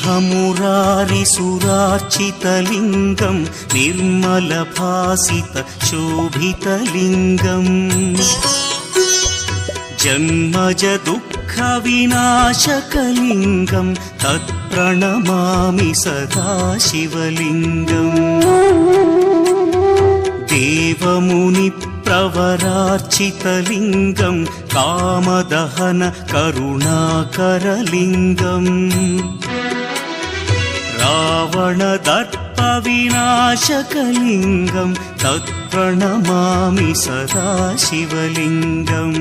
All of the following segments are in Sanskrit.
ब्रह्ममुरारिसुरार्चितलिङ्गं निर्मलभासितशोभितलिङ्गम् जन्मजदुःखविनाशकलिङ्गं तत्प्रणमामि सदा शिवलिङ्गम् देवमुनिप्रवरार्चितलिङ्गं कामदहन करुणाकरलिङ्गम् रावणदर्पविनाशकलिङ्गं तत्प्रणमामि सदा शिवलिङ्गम्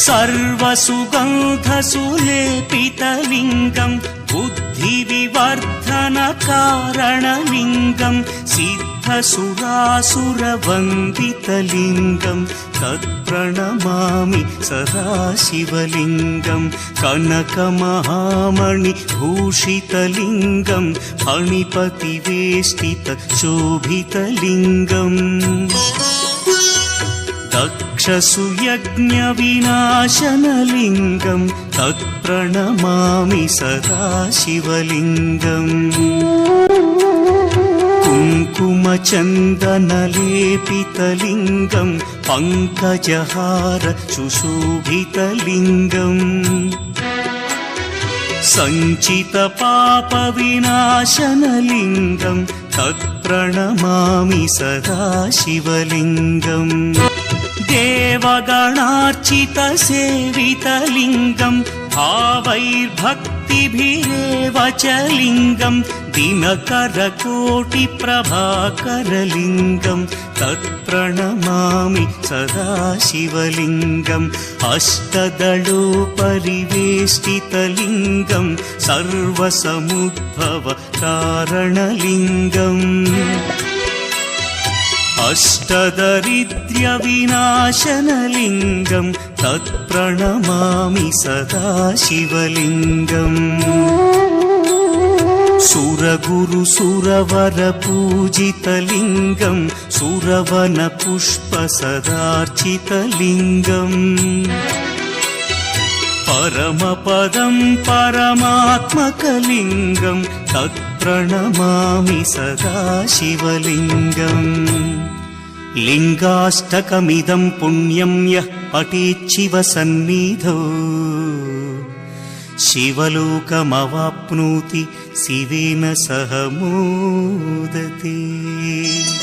सर्वसुगन्धसुलेपितलिङ्गं बुद्धिविवर्धनकारणलिङ्गं सिद्धसुरासुरवन्दितलिङ्गं तत्प्रणमामि सदा शिवलिङ्गं कनकमहामणिभूषितलिङ्गं फणिपतिवेष्टितशोभितलिङ्गम् दक्षसुयज्ञविनाशनलिङ्गं तत्प्रणमामि सदा शिवलिङ्गम् कुङ्कुमचन्दनलेपितलिङ्गं पङ्कजहार सुशोभितलिङ्गम् सञ्चितपापविनाशनलिङ्गं तत्प्रणमामि सदा शिवलिङ्गम् देवगणार्चितसेवितलिङ्गं भावैर्भक्तिभिरेव च लिङ्गं दिनकरकोटिप्रभाकरलिङ्गं तत्प्रणमामि सदा शिवलिङ्गम् अष्टदलोपरिवेष्टितलिङ्गं सर्वसमुद्भवकारणलिङ्गम् अष्टदरिद्र्यविनाशनलिङ्गं तत्प्रणमामि सदा शिवलिङ्गम् सुरगुरुसुरवरपूजितलिङ्गं सुरवनपुष्पसदार्चितलिङ्गम् परमपदं परमात्मकलिङ्गं तत्प्रणमामि सदा शिवलिङ्गम् लिङ्गाष्टकमिदं पुण्यं यः पठेच्छिवसन्निधौ शिवलोकमवाप्नोति शिवेन सह मोदते।